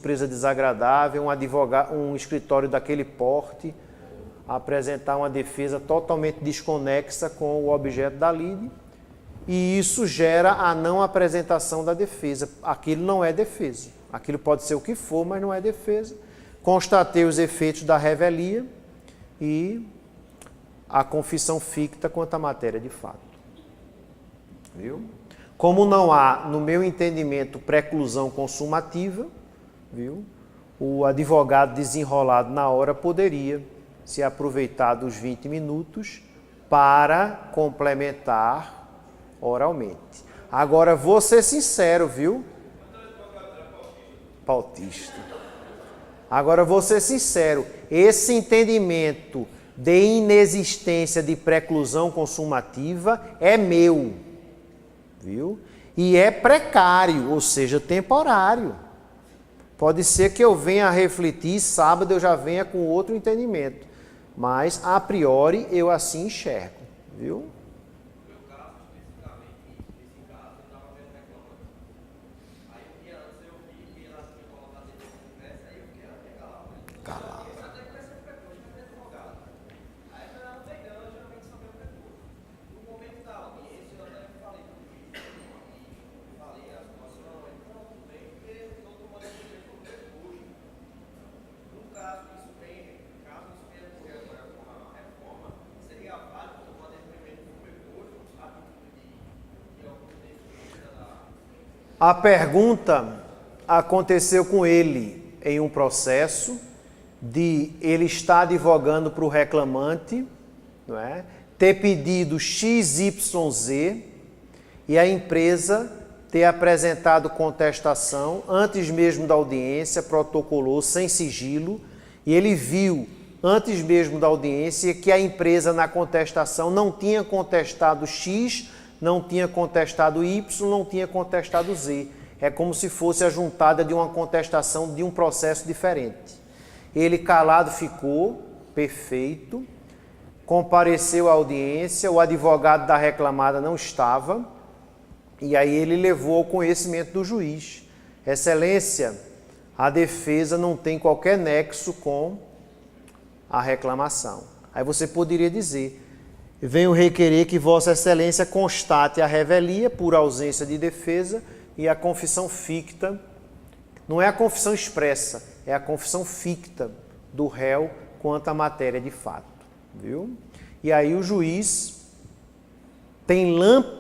surpresa desagradável, um escritório daquele porte apresentar uma defesa totalmente desconexa com o objeto da lide, e isso gera a não apresentação da defesa. Aquilo não é defesa. Aquilo pode ser o que for, mas não é defesa. Constatei os efeitos da revelia e a confissão ficta quanto à matéria de fato. Viu? Como não há, no meu entendimento, preclusão consumativa, viu? O advogado desenrolado na hora poderia se aproveitar dos 20 minutos para complementar oralmente. Agora, vou ser sincero, viu? Pautista. Agora, vou ser sincero, esse entendimento de inexistência de preclusão consumativa é meu, viu? E é precário, ou seja, temporário. Pode ser que eu venha a refletir, sábado eu já venha com outro entendimento, mas a priori eu assim enxergo, viu? A pergunta aconteceu com ele em um processo de ele estar advogando para o reclamante, não é? Ter pedido XYZ e a empresa ter apresentado contestação antes mesmo da audiência, protocolou sem sigilo, e ele viu antes mesmo da audiência que a empresa na contestação não tinha contestado X, não tinha contestado Y, não tinha contestado Z. É como se fosse a juntada de uma contestação de um processo diferente. Ele calado ficou, perfeito, compareceu à audiência, o advogado da reclamada não estava, e aí ele levou ao conhecimento do juiz. Excelência, a defesa não tem qualquer nexo com a reclamação. Aí você poderia dizer: venho requerer que Vossa Excelência constate a revelia por ausência de defesa e a confissão ficta. Não é a confissão expressa, é a confissão ficta do réu quanto à matéria de fato. Viu? E aí o juiz tem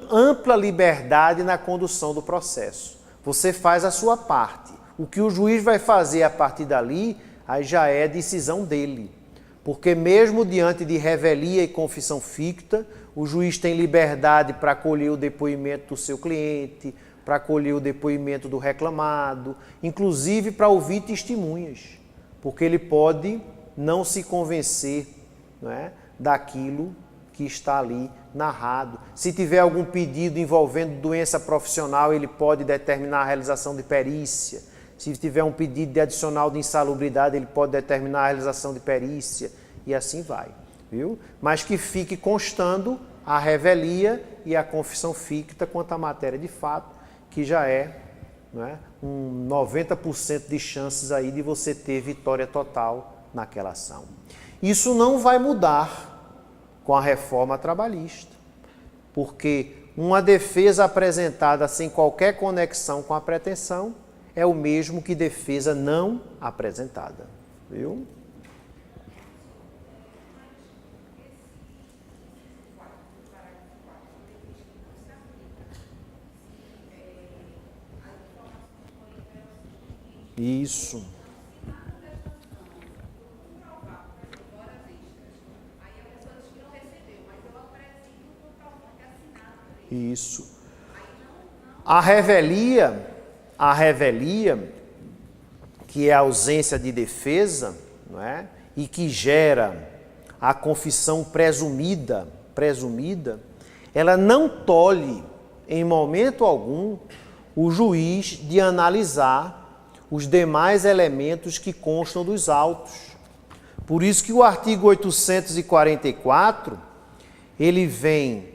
ampla liberdade na condução do processo. Você faz a sua parte. O que o juiz vai fazer a partir dali, aí já é decisão dele. Porque mesmo diante de revelia e confissão ficta, o juiz tem liberdade para acolher o depoimento do seu cliente, para acolher o depoimento do reclamado, inclusive para ouvir testemunhas, porque ele pode não se convencer, não é, daquilo que está ali narrado. Se tiver algum pedido envolvendo doença profissional, ele pode determinar a realização de perícia. Se tiver um pedido de adicional de insalubridade, ele pode determinar a realização de perícia e assim vai, viu? Mas que fique constando a revelia e a confissão ficta quanto à matéria de fato, que já é, não é, um 90% de chances aí de você ter vitória total naquela ação. Isso não vai mudar com a reforma trabalhista, porque uma defesa apresentada sem qualquer conexão com a pretensão é o mesmo que defesa não apresentada, viu? Isso. Isso. A revelia, que é a ausência de defesa, não é? E que gera a confissão presumida, ela não tolhe, em momento algum, o juiz de analisar os demais elementos que constam dos autos. Por isso que o artigo 844, ele vem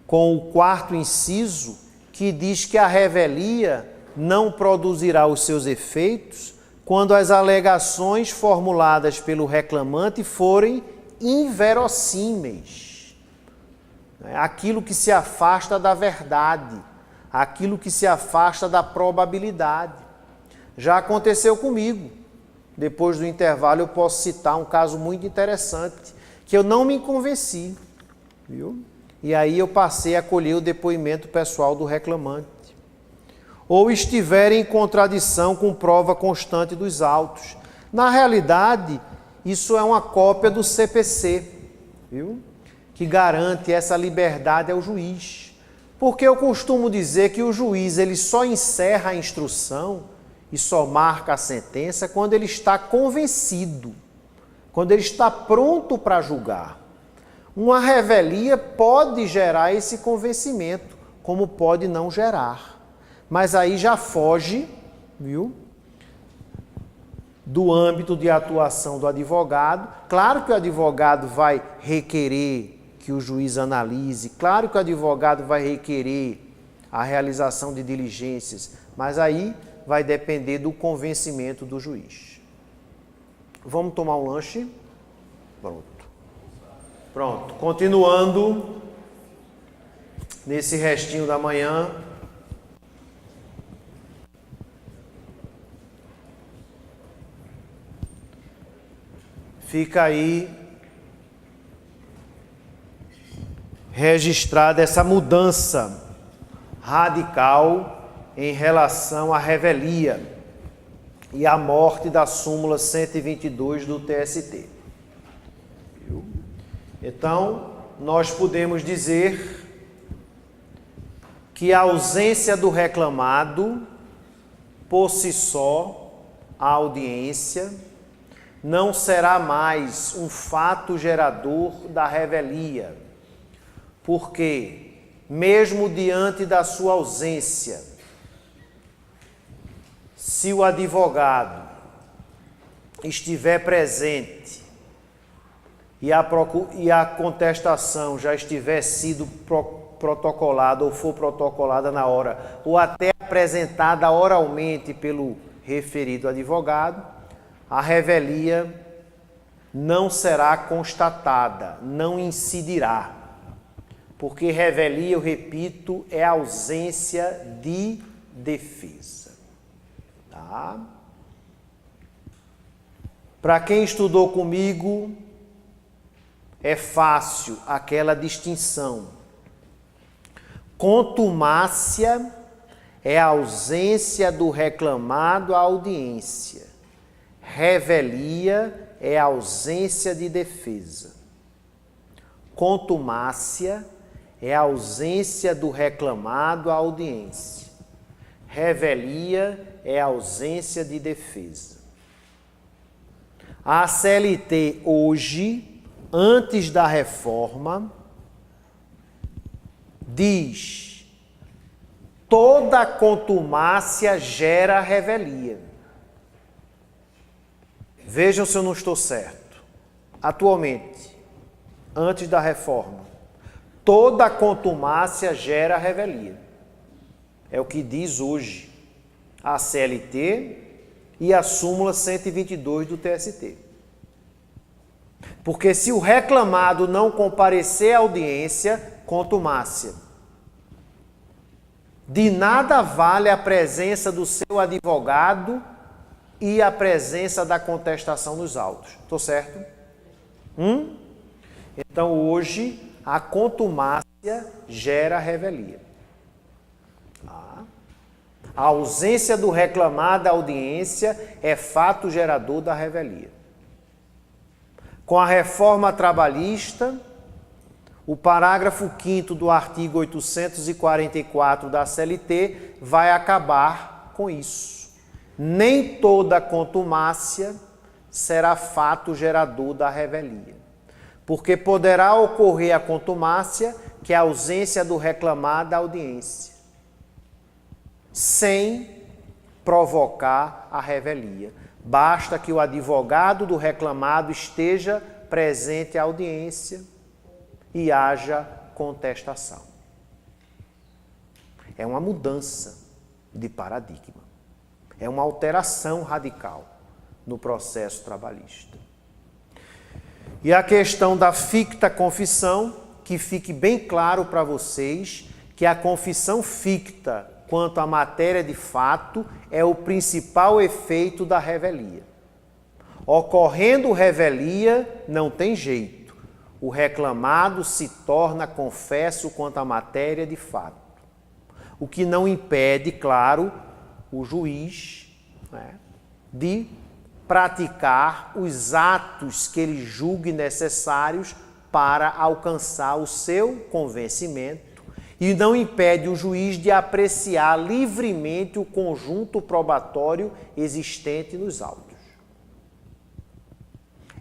com o 4º inciso, que diz que a revelia não produzirá os seus efeitos quando as alegações formuladas pelo reclamante forem inverossímeis. Aquilo que se afasta da verdade, aquilo que se afasta da probabilidade. Já aconteceu comigo. Depois do intervalo eu posso citar um caso muito interessante, que eu não me convenci, viu? E aí eu passei a colher o depoimento pessoal do reclamante. Ou estiver em contradição com prova constante dos autos. Na realidade, isso é uma cópia do CPC, viu? Que garante essa liberdade ao juiz. Porque eu costumo dizer que o juiz ele só encerra a instrução e só marca a sentença quando ele está convencido, quando ele está pronto para julgar. Uma revelia pode gerar esse convencimento, como pode não gerar. Mas aí já foge, viu, do âmbito de atuação do advogado. Claro que o advogado vai requerer que o juiz analise, claro que o advogado vai requerer a realização de diligências, mas aí vai depender do convencimento do juiz. Vamos tomar um lanche? Pronto. Continuando nesse restinho da manhã. Fica aí registrada essa mudança radical em relação à revelia e à morte da súmula 122 do TST. Então, nós podemos dizer que a ausência do reclamado, por si só, a audiência, não será mais um fato gerador da revelia, porque, mesmo diante da sua ausência, se o advogado estiver presente e a contestação já estiver sido protocolada ou for protocolada na hora, ou até apresentada oralmente pelo referido advogado, a revelia não será constatada, não incidirá. Porque revelia, eu repito, é ausência de defesa. Tá? Para quem estudou comigo, é fácil aquela distinção. Contumácia é a ausência do reclamado à audiência. Revelia é a ausência de defesa. Contumácia é a ausência do reclamado à audiência. Revelia é a ausência de defesa. A CLT hoje, antes da reforma, diz: toda contumácia gera revelia. Vejam se eu não estou certo. Atualmente, antes da reforma, toda contumácia gera revelia. É o que diz hoje a CLT e a súmula 122 do TST. Porque se o reclamado não comparecer à audiência, contumácia. De nada vale a presença do seu advogado e a presença da contestação nos autos. Estou certo? Então, hoje, a contumácia gera revelia. A ausência do reclamado à audiência é fato gerador da revelia. Com a reforma trabalhista, o parágrafo 5º do artigo 844 da CLT vai acabar com isso. Nem toda contumácia será fato gerador da revelia, porque poderá ocorrer a contumácia, que é a ausência do reclamado à audiência, sem provocar a revelia. Basta que o advogado do reclamado esteja presente à audiência e haja contestação. É uma mudança. de paradigma. É uma alteração radical no processo trabalhista. E a questão da ficta confissão, que fique bem claro para vocês que a confissão ficta quanto à matéria de fato é o principal efeito da revelia. Ocorrendo revelia, não tem jeito. O reclamado se torna confesso quanto à matéria de fato. O que não impede, claro, o juiz, né, de praticar os atos que ele julgue necessários para alcançar o seu convencimento e não impede o juiz de apreciar livremente o conjunto probatório existente nos autos.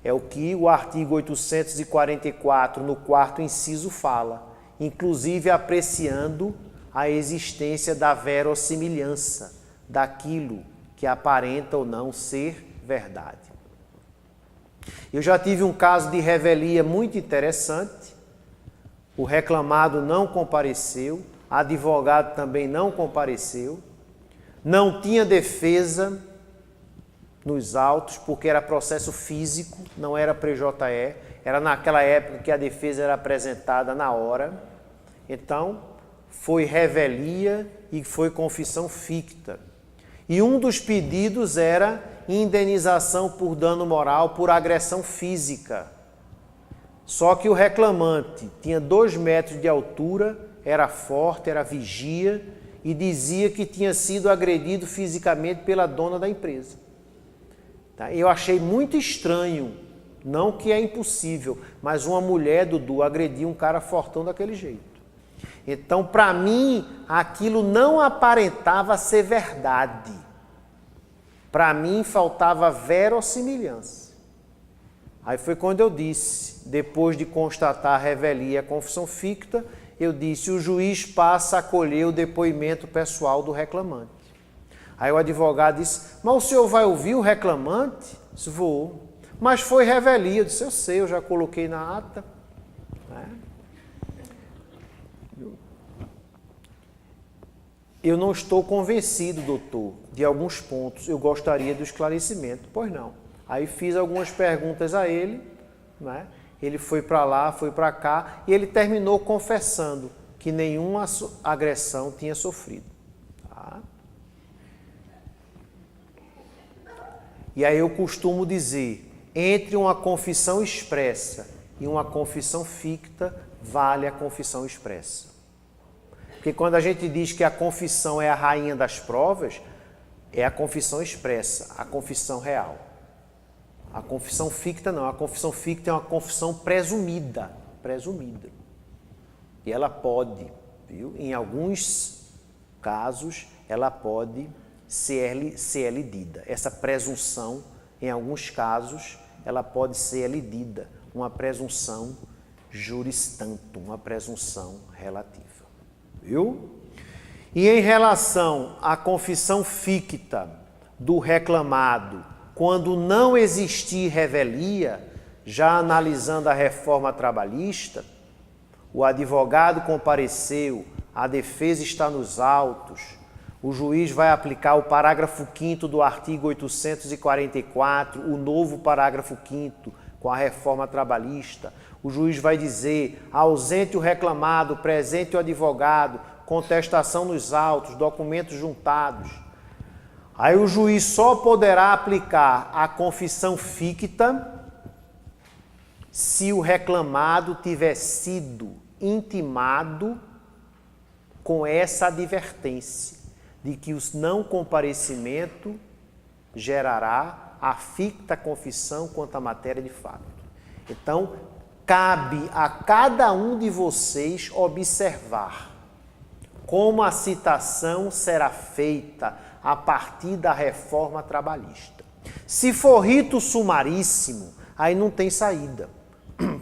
É o que o artigo 844, no 4º inciso, fala, inclusive apreciando a existência da verossimilhança, daquilo que aparenta ou não ser verdade. Eu já tive um caso de revelia muito interessante. O reclamado não compareceu, advogado também não compareceu, não tinha defesa nos autos, porque era processo físico, não era PJE, era naquela época que a defesa era apresentada na hora. Então, foi revelia e foi confissão ficta. E um dos pedidos era indenização por dano moral por agressão física. Só que o reclamante tinha 2 metros de altura, era forte, era vigia e dizia que tinha sido agredido fisicamente pela dona da empresa. Eu achei muito estranho, não que é impossível, mas uma mulher, Dudu, agredir um cara fortão daquele jeito. Então, para mim, aquilo não aparentava ser verdade. Para mim, faltava verossimilhança. Aí foi quando eu disse, depois de constatar a revelia e a confissão ficta, eu disse, o juiz passa a acolher o depoimento pessoal do reclamante. Aí o advogado disse, mas o senhor vai ouvir o reclamante? Eu disse, vou. Mas foi revelia. Eu disse, eu sei, eu já coloquei na ata. Eu não estou convencido, doutor, de alguns pontos. Eu gostaria do esclarecimento. Pois não. Aí fiz algumas perguntas a ele, né? Ele foi para lá, foi para cá, e ele terminou confessando que nenhuma agressão tinha sofrido. Tá? E aí eu costumo dizer, entre uma confissão expressa e uma confissão ficta, vale a confissão expressa. Porque quando a gente diz que a confissão é a rainha das provas, é a confissão expressa, a confissão real. A confissão ficta não, a confissão ficta é uma confissão presumida. E ela pode, viu? Em alguns casos, ela pode ser elidida. Essa presunção, em alguns casos, ela pode ser elidida. Uma presunção juris tantum, uma presunção relativa. Viu? E em relação à confissão ficta do reclamado, quando não existir revelia, já analisando a reforma trabalhista, o advogado compareceu, a defesa está nos autos, o juiz vai aplicar o parágrafo 5º do artigo 844, o novo parágrafo 5º com a reforma trabalhista. O juiz vai dizer, ausente o reclamado, presente o advogado, contestação nos autos, documentos juntados. Aí o juiz só poderá aplicar a confissão ficta se o reclamado tiver sido intimado com essa advertência de que o não comparecimento gerará a ficta confissão quanto à matéria de fato. Então, cabe a cada um de vocês observar como a citação será feita a partir da reforma trabalhista. Se for rito sumaríssimo, aí não tem saída,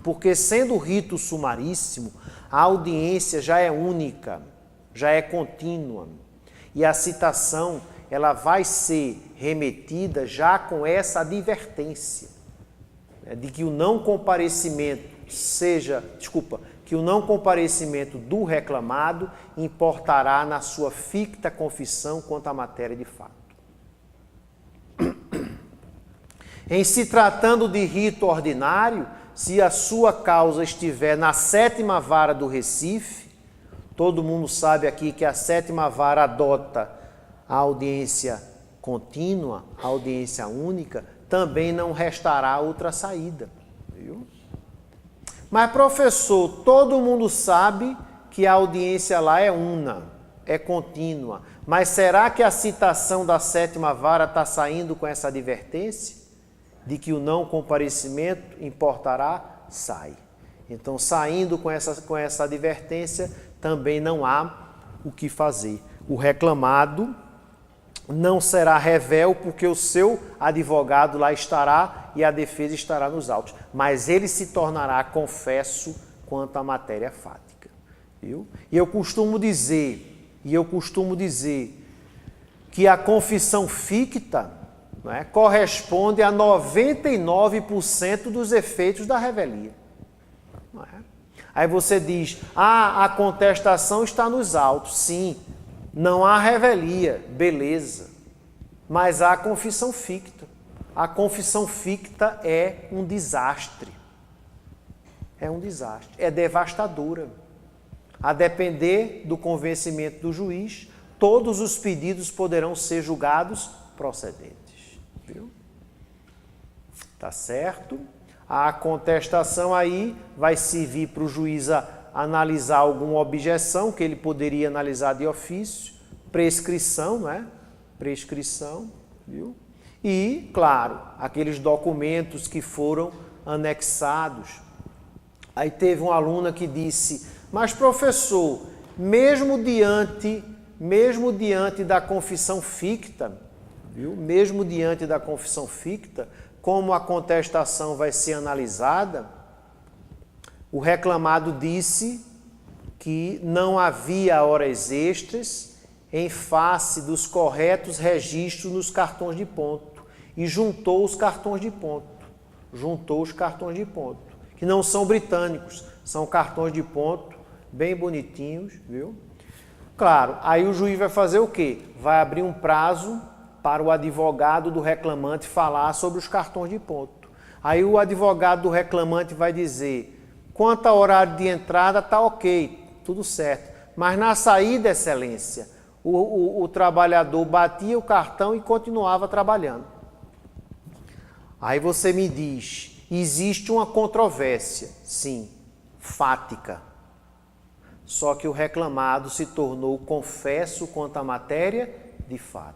porque sendo rito sumaríssimo, a audiência já é única, já é contínua, e a citação ela vai ser remetida já com essa advertência, né, de que o não comparecimento que o não comparecimento do reclamado importará na sua ficta confissão quanto à matéria de fato. Em se tratando de rito ordinário, se a sua causa estiver na 7ª vara do Recife, todo mundo sabe aqui que a 7ª vara adota a audiência contínua, a audiência única, também não restará outra saída. Viu? Mas, professor, todo mundo sabe que a audiência lá é una, é contínua. Mas será que a citação da 7ª vara está saindo com essa advertência? De que o não comparecimento importará? Sai. Então, saindo com essa advertência, também não há o que fazer. O reclamado não será revel, porque o seu advogado lá estará e a defesa estará nos autos. Mas ele se tornará confesso quanto à matéria fática. Viu? E eu costumo dizer que a confissão ficta, não é, corresponde a 99% dos efeitos da revelia. Não é? Aí você diz, a contestação está nos autos. Sim, não há revelia, beleza, mas há confissão ficta. A confissão ficta é um desastre. É um desastre, é devastadora. A depender do convencimento do juiz, todos os pedidos poderão ser julgados procedentes. Viu? Tá certo? A contestação aí vai servir para o juiz analisar alguma objeção que ele poderia analisar de ofício, prescrição, não é? Prescrição, viu? E, claro, aqueles documentos que foram anexados. Aí teve uma aluna que disse, mas professor, mesmo diante da confissão ficta, viu? Mesmo diante da confissão ficta, como a contestação vai ser analisada, o reclamado disse que não havia horas extras em face dos corretos registros nos cartões de ponto e juntou os cartões de ponto. Que não são britânicos, são cartões de ponto bem bonitinhos, viu? Claro, aí o juiz vai fazer o quê? Vai abrir um prazo para o advogado do reclamante falar sobre os cartões de ponto. Aí o advogado do reclamante vai dizer, quanto ao horário de entrada, está ok, tudo certo. Mas na saída, excelência, o trabalhador batia o cartão e continuava trabalhando. Aí você me diz, existe uma controvérsia, sim, fática. Só que o reclamado se tornou confesso quanto à matéria de fato.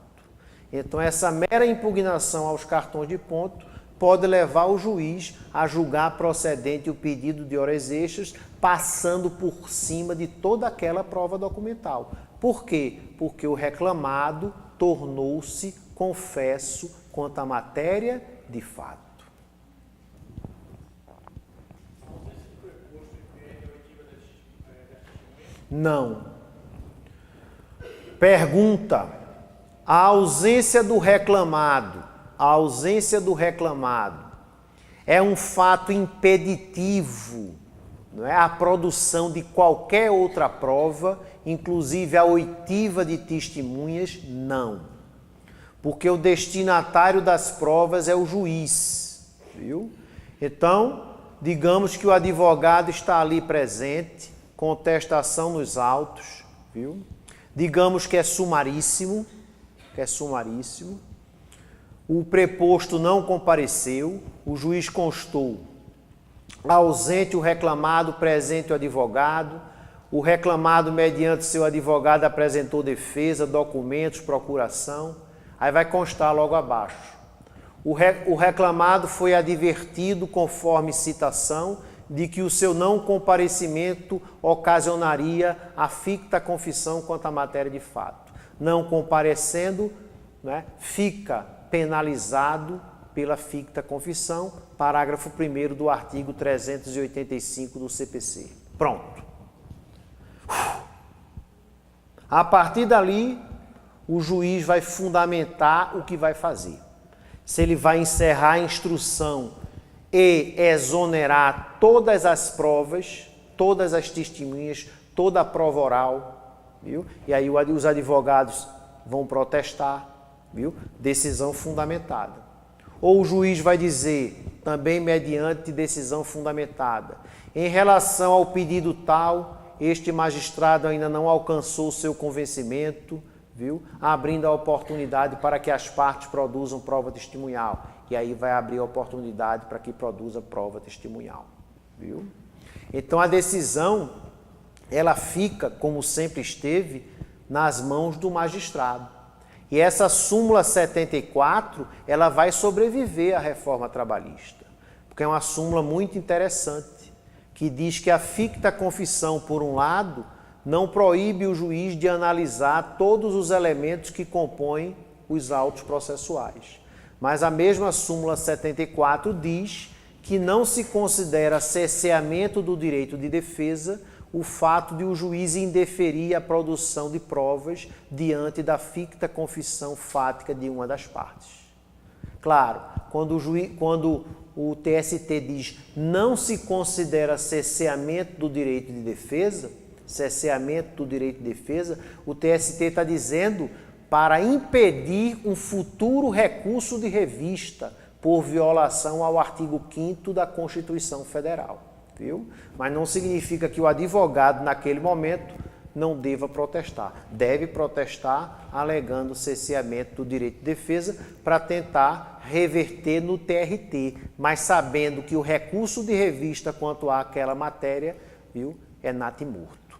Então, essa mera impugnação aos cartões de ponto pode levar o juiz a julgar procedente o pedido de horas extras, passando por cima de toda aquela prova documental. Por quê? Porque o reclamado tornou-se confesso quanto à matéria de fato. Não. Pergunta: a ausência do reclamado é um fato impeditivo, não é? A produção de qualquer outra prova, inclusive a oitiva de testemunhas? Não. Porque o destinatário das provas é o juiz, viu? Então, digamos que o advogado está ali presente, contestação nos autos, viu? Digamos que é sumaríssimo, o preposto não compareceu, o juiz constou ausente o reclamado, presente o advogado, o reclamado, mediante seu advogado, apresentou defesa, documentos, procuração, aí vai constar logo abaixo. O reclamado foi advertido, conforme citação, de que o seu não comparecimento ocasionaria a ficta confissão quanto à matéria de fato. Não comparecendo, né, fica penalizado pela ficta confissão, parágrafo 1º do artigo 385 do CPC. Pronto. A partir dali, o juiz vai fundamentar o que vai fazer. Se ele vai encerrar a instrução e exonerar todas as provas, todas as testemunhas, toda a prova oral, viu? E aí os advogados vão protestar, viu? Decisão fundamentada. Ou o juiz vai dizer, também mediante decisão fundamentada, em relação ao pedido tal, este magistrado ainda não alcançou o seu convencimento, viu? Abrindo a oportunidade para que as partes produzam prova testemunhal. E aí vai abrir a oportunidade para que produza prova testemunhal, viu? Então a decisão, ela fica, como sempre esteve, nas mãos do magistrado. E essa súmula 74, ela vai sobreviver à reforma trabalhista, porque é uma súmula muito interessante, que diz que a ficta confissão, por um lado, não proíbe o juiz de analisar todos os elementos que compõem os autos processuais. Mas a mesma súmula 74 diz que não se considera cerceamento do direito de defesa o fato de o juiz indeferir a produção de provas diante da ficta confissão fática de uma das partes. Claro, quando o TST diz não se considera cerceamento do direito de defesa, o TST está dizendo para impedir um futuro recurso de revista por violação ao artigo 5º da Constituição Federal, viu? Mas não significa que o advogado, naquele momento, não deva protestar. Deve protestar alegando cerceamento do direito de defesa para tentar reverter no TRT, mas sabendo que o recurso de revista quanto àquela matéria, viu, é natimorto.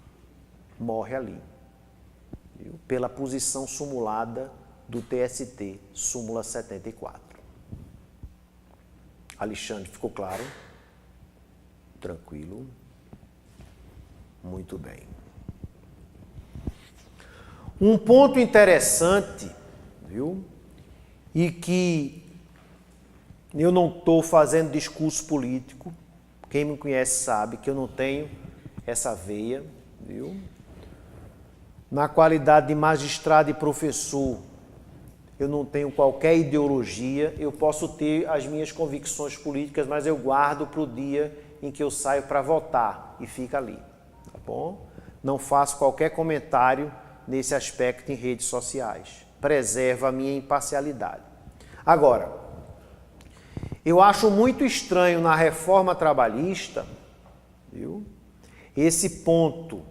Morre ali, viu? Pela posição sumulada do TST, súmula 74. Alexandre, ficou claro? Tranquilo? Muito bem. Um ponto interessante, viu? E que eu não estou fazendo discurso político, quem me conhece sabe que eu não tenho essa veia, viu? Na qualidade de magistrado e professor, eu não tenho qualquer ideologia, eu posso ter as minhas convicções políticas, mas eu guardo para o dia em que eu saio para votar e fica ali, tá bom? Não faço qualquer comentário nesse aspecto em redes sociais. Preservo a minha imparcialidade. Agora, eu acho muito estranho na reforma trabalhista, viu? Esse ponto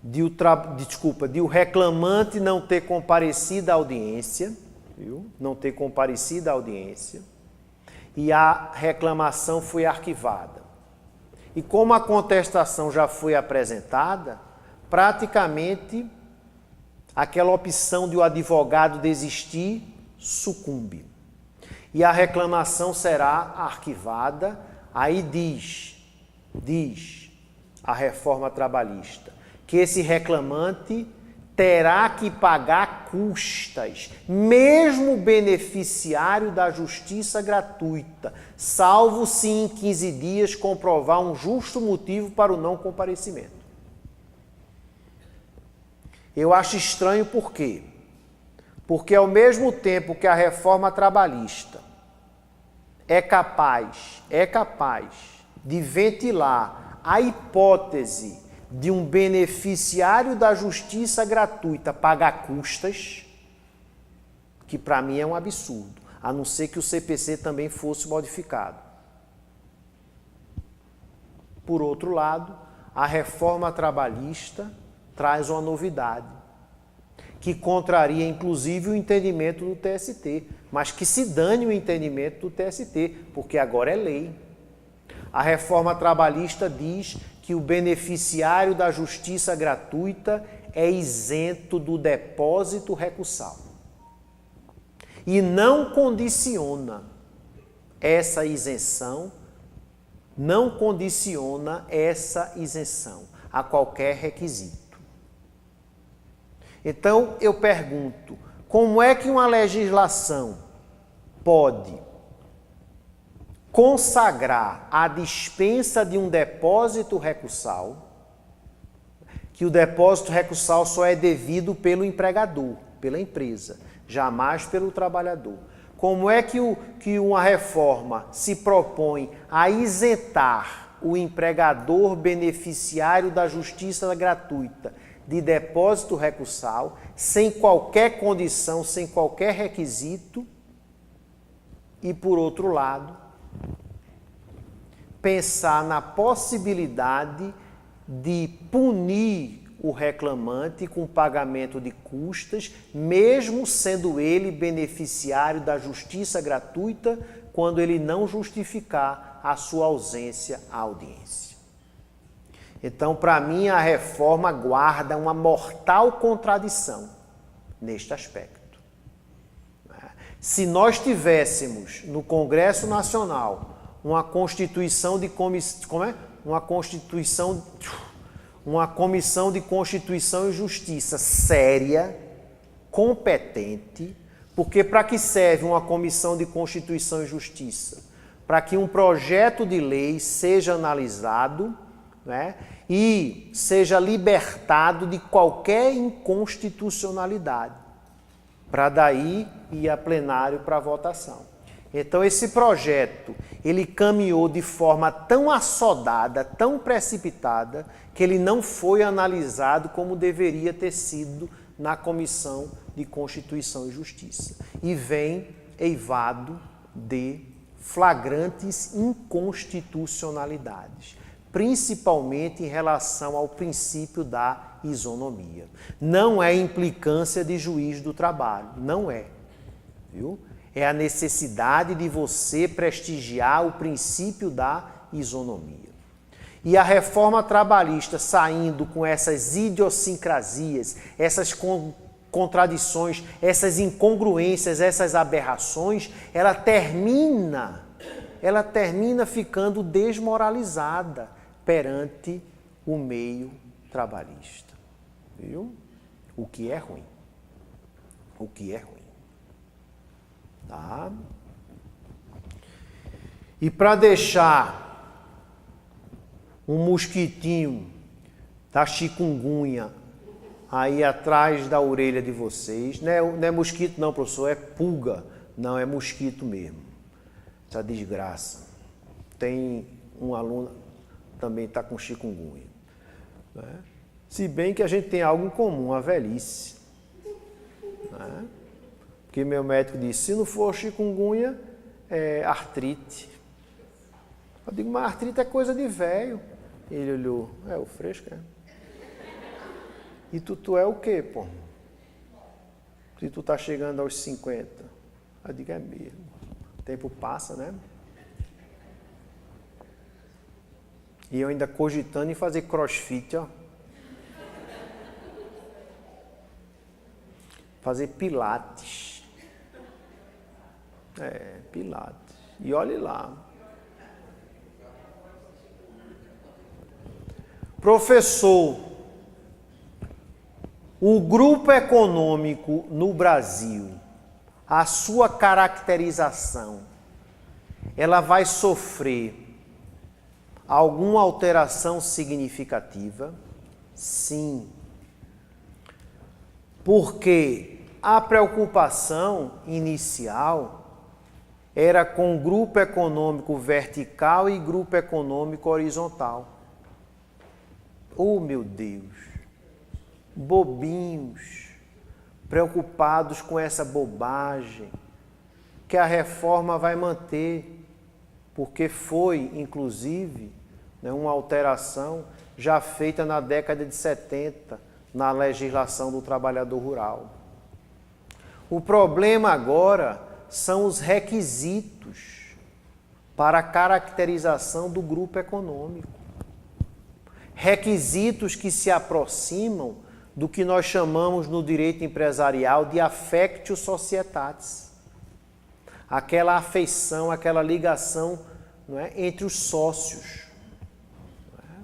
de o reclamante não ter comparecido à audiência, viu? Não ter comparecido à audiência, e a reclamação foi arquivada. E como a contestação já foi apresentada, praticamente aquela opção de o advogado desistir sucumbe. E a reclamação será arquivada. Aí diz a reforma trabalhista que esse reclamante terá que pagar custas, mesmo beneficiário da justiça gratuita, salvo se em 15 dias comprovar um justo motivo para o não comparecimento. Eu acho estranho por quê? Porque ao mesmo tempo que a reforma trabalhista é capaz de ventilar a hipótese de um beneficiário da justiça gratuita pagar custas, que para mim é um absurdo, a não ser que o CPC também fosse modificado. Por outro lado, a reforma trabalhista traz uma novidade, que contraria inclusive o entendimento do TST, mas que se dane o entendimento do TST, porque agora é lei. A reforma trabalhista diz que o beneficiário da justiça gratuita é isento do depósito recursal. E não condiciona essa isenção a qualquer requisito. Então, eu pergunto, como é que uma legislação pode consagrar a dispensa de um depósito recursal, que o depósito recursal só é devido pelo empregador, pela empresa, jamais pelo trabalhador? Como é que uma reforma se propõe a isentar o empregador beneficiário da justiça gratuita de depósito recursal, sem qualquer condição, sem qualquer requisito, e, por outro lado, pensar na possibilidade de punir o reclamante com pagamento de custas, mesmo sendo ele beneficiário da justiça gratuita, quando ele não justificar a sua ausência à audiência. Então, para mim, a reforma guarda uma mortal contradição neste aspecto. Se nós tivéssemos no Congresso Nacional uma constituição de uma comissão de Constituição e Justiça séria, competente, porque para que serve uma comissão de Constituição e Justiça? Para que um projeto de lei seja analisado, né, e seja libertado de qualquer inconstitucionalidade, para daí ir a plenário para votação. Então esse projeto, ele caminhou de forma tão assodada, tão precipitada, que ele não foi analisado como deveria ter sido na Comissão de Constituição e Justiça. E vem eivado de flagrantes inconstitucionalidades, principalmente em relação ao princípio da isonomia. Não é implicância de juiz do trabalho, não é, viu? É a necessidade de você prestigiar o princípio da isonomia. E a reforma trabalhista, saindo com essas idiosincrasias, essas contradições, essas incongruências, essas aberrações, ela termina ficando desmoralizada perante o meio trabalhista. Viu? O que é ruim. O que é ruim. Tá? E para deixar um mosquitinho da chikungunya aí atrás da orelha de vocês, não é mosquito não, professor, é pulga. Não, é mosquito mesmo. Essa desgraça. Tem um aluno também está com chikungunya. Né? Se bem que a gente tem algo em comum, a velhice. Né? Porque meu médico disse, se não for chikungunya, é artrite. Eu digo, mas artrite é coisa de velho. Ele olhou, o fresco é. E tu é o quê, pô? Se tu tá chegando aos 50. Eu digo, é mesmo. O tempo passa, né? E eu ainda cogitando em fazer crossfit, ó. Fazer pilates. Pilates. E olhe lá. Professor, o grupo econômico no Brasil, a sua caracterização, ela vai sofrer alguma alteração significativa? Sim. Porque a preocupação inicial era com grupo econômico vertical e grupo econômico horizontal. Oh, meu Deus! Bobinhos, preocupados com essa bobagem que a reforma vai manter, porque foi, inclusive, uma alteração já feita na década de 70, na legislação do trabalhador rural. O problema agora são os requisitos para a caracterização do grupo econômico. Requisitos que se aproximam do que nós chamamos no direito empresarial de affectio societatis. Aquela afeição, aquela ligação, não é, entre os sócios. Não é?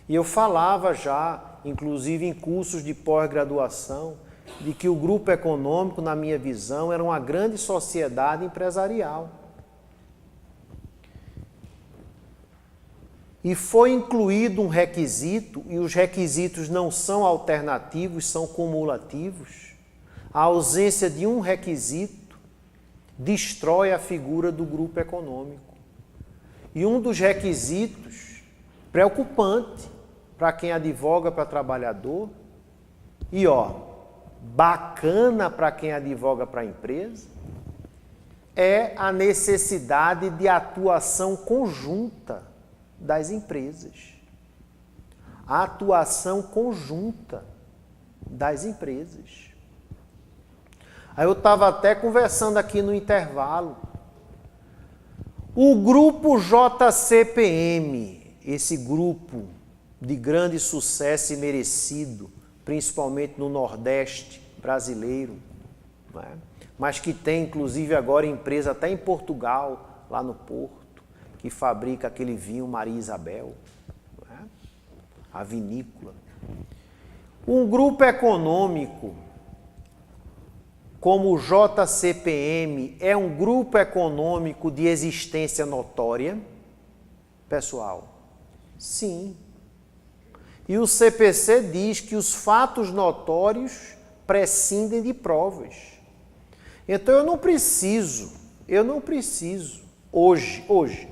E eu falava já, inclusive em cursos de pós-graduação, de que o grupo econômico, na minha visão, era uma grande sociedade empresarial. E foi incluído um requisito, e os requisitos não são alternativos, são cumulativos. A ausência de um requisito destrói a figura do grupo econômico. E um dos requisitos Preocupante para quem advoga para trabalhador e, bacana para quem advoga para a empresa, é a necessidade de atuação conjunta das empresas. A atuação conjunta das empresas. Aí eu estava até conversando aqui no intervalo. O grupo JCPM, esse grupo de grande sucesso e merecido, principalmente no Nordeste brasileiro, né? Mas que tem inclusive agora empresa até em Portugal, lá no Porto, que fabrica aquele vinho Maria Isabel, né? A vinícola. Um grupo econômico como o JCPM é um grupo econômico de existência notória? Pessoal, sim. E o CPC diz que os fatos notórios prescindem de provas. Então eu não preciso, hoje,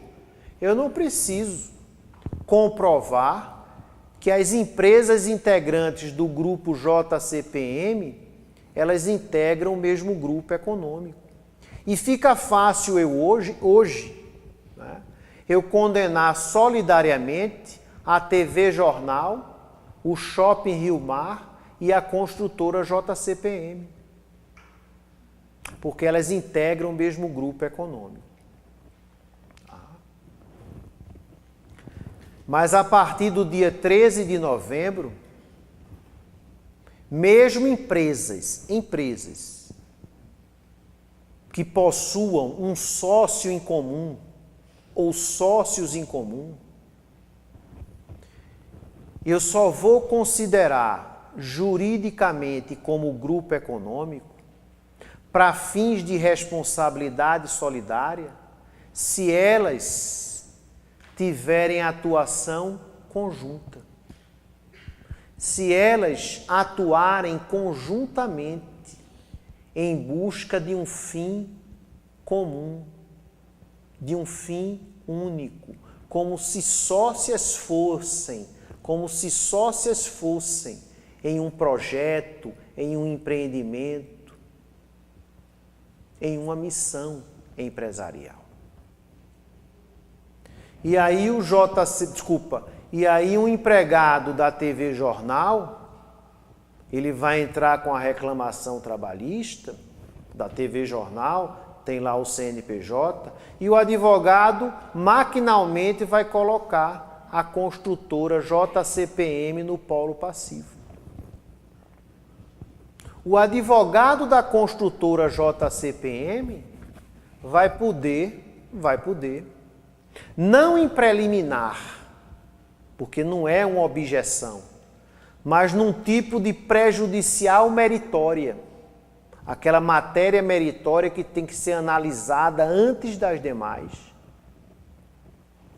eu não preciso comprovar que as empresas integrantes do grupo JCPM, elas integram o mesmo grupo econômico. E fica fácil eu hoje, né, eu condenar solidariamente a TV Jornal, o Shopping Rio Mar e a construtora JCPM. Porque elas integram o mesmo grupo econômico. Mas a partir do dia 13 de novembro, mesmo empresas que possuam um sócio em comum ou sócios em comum, eu só vou considerar juridicamente como grupo econômico para fins de responsabilidade solidária se elas tiverem atuação conjunta. Se elas atuarem conjuntamente em busca de um fim comum, de um fim único, como se sócias fossem em um projeto, em um empreendimento, em uma missão empresarial. E aí um empregado da TV Jornal, ele vai entrar com a reclamação trabalhista da TV Jornal, tem lá o CNPJ, e o advogado maquinalmente vai colocar a construtora JCPM no polo passivo. O advogado da construtora JCPM vai poder, não em preliminar, porque não é uma objeção, mas num tipo de prejudicial meritória, aquela matéria meritória que tem que ser analisada antes das demais.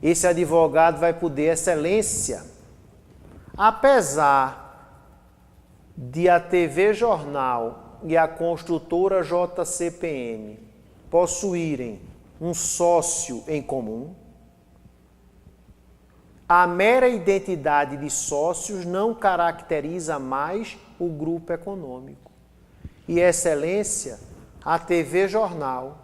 Esse advogado vai poder, excelência, apesar de a TV Jornal e a construtora JCPM possuírem um sócio em comum, a mera identidade de sócios não caracteriza mais o grupo econômico. E, excelência, a TV Jornal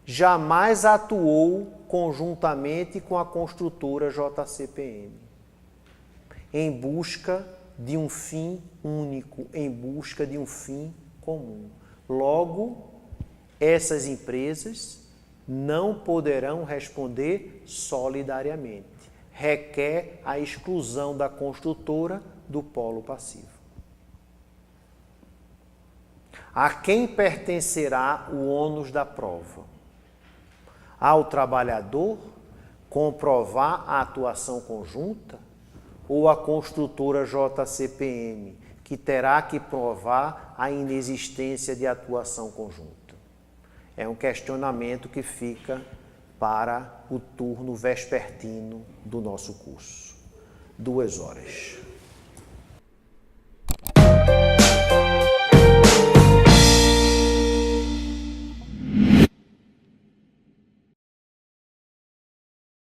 jamais atuou conjuntamente com a construtora JCPM em busca de um fim único, em busca de um fim comum. Logo, essas empresas não poderão responder solidariamente. Requer a exclusão da construtora do polo passivo. A quem pertencerá o ônus da prova? Ao trabalhador comprovar a atuação conjunta ou à construtora JCPM, que terá que provar a inexistência de atuação conjunta? É um questionamento que fica para o turno vespertino do nosso curso. 2 horas.